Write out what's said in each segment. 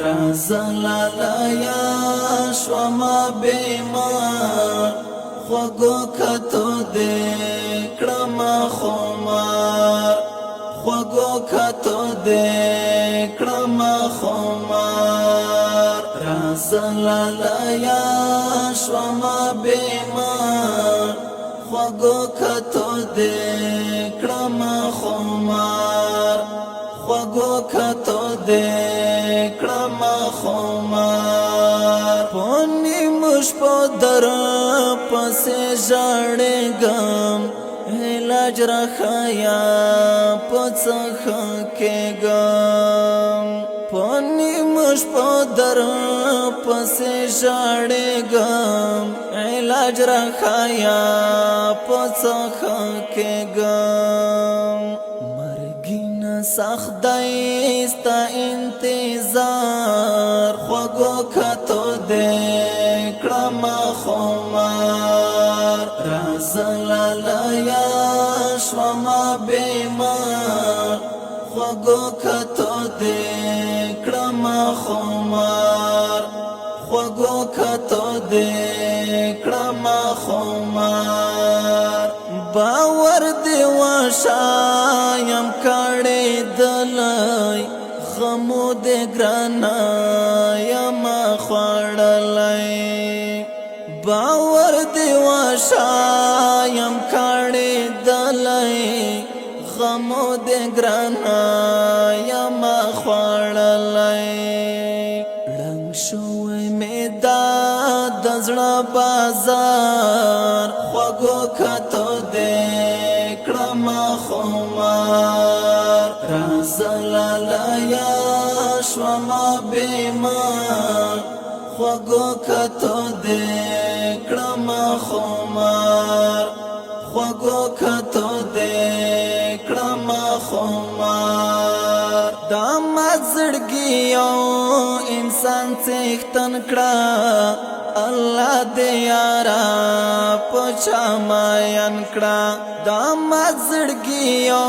رازلالایا شوما بیمار خوگو کتو دے کڑما خمار خوگو کتو دے کڑما خمار رازلالایا شوما بیمار خوگو کتو دے کڑما خمار خوگو کتو دے کڑما خمار پونی مش پو در پسے جاڑے گم علاج رکھایا پچخ کے گم پونی مش پو در پسے جاڑے گم علاج رکھایا پچخ کے گم سخت دایستا انتظار خوگو کتو دے کڑما خمار رازلالایا شوما بیمار خوگو کتو دے کڑما خمار خوگو کتو دے کڑما خمار باور دی واشایم کڑی دلائی غمو دی گرانا یم خوڑلائی باور دی واشایم کڑی دلائی غمو دی گرانا یم خوڑلائی لنگ شوی میدا دزڑا بازار خوگو کتو دے کڑما خمار رازلالایا شوما بیمار خوگو کتو دے کڑما خمار خوگو کتو دے کڑما خمار دا مزڑگیو انسان چیختن کڑا اللہ دے یارا پوچھا ماین کڑا دا مزڑگیو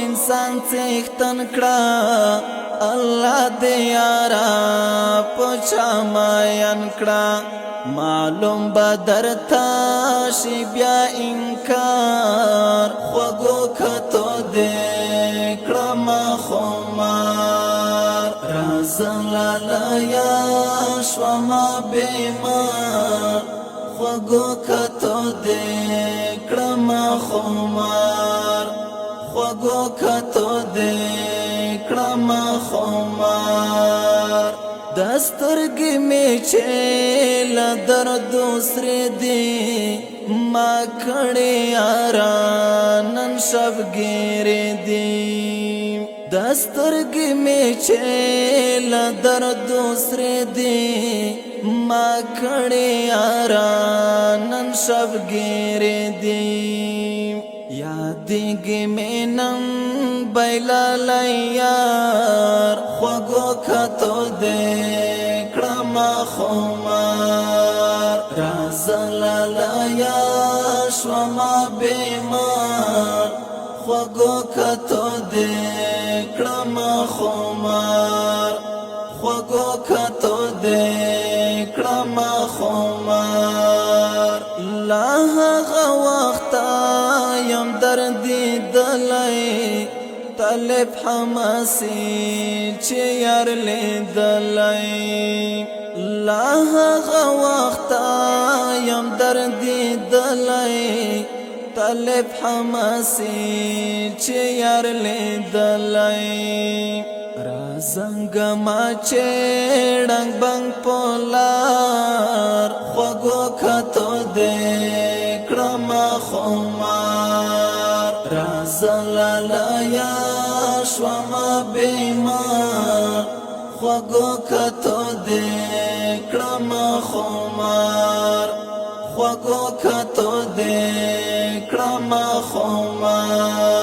انسان چیختن کڑا اللہ دے یارا پوچھا ماین کڑا معلوم بدرتا شی بیا انکار خوگو کتو دے کڑما خمار رازلالایا شوما بیمار خوگو کتو دے کڑما خمار خوگو کتو دے کڑما خمار دسترگی میں چیل در دوسرے دی ما کھڑے آرانن شب گیرے دی دسترگی میں چیل در دوسرے دی ما کھڑے آرانن شب گیرے دی یادگی میں نم بیلا لیار خوگو کتو دے کڑما خمار رازلالایا شوما بیمار خوگو کتو دے کڑما خمار خوگو کتو دے کڑما خمار لاہ غوختا یم دردی دلائی طالب حماسی چیار لی دلائی لاہ غوختا یم دردی دلائی طالب حماسی چیار لی دلائی رازنگ ما چیڑنگ بنگ پولار خوگو کتو دے کڑما خمار رازلالایا شوما بیمار خوگو کتو دے کڑما خمار خوگو کتو دے کڑما خمار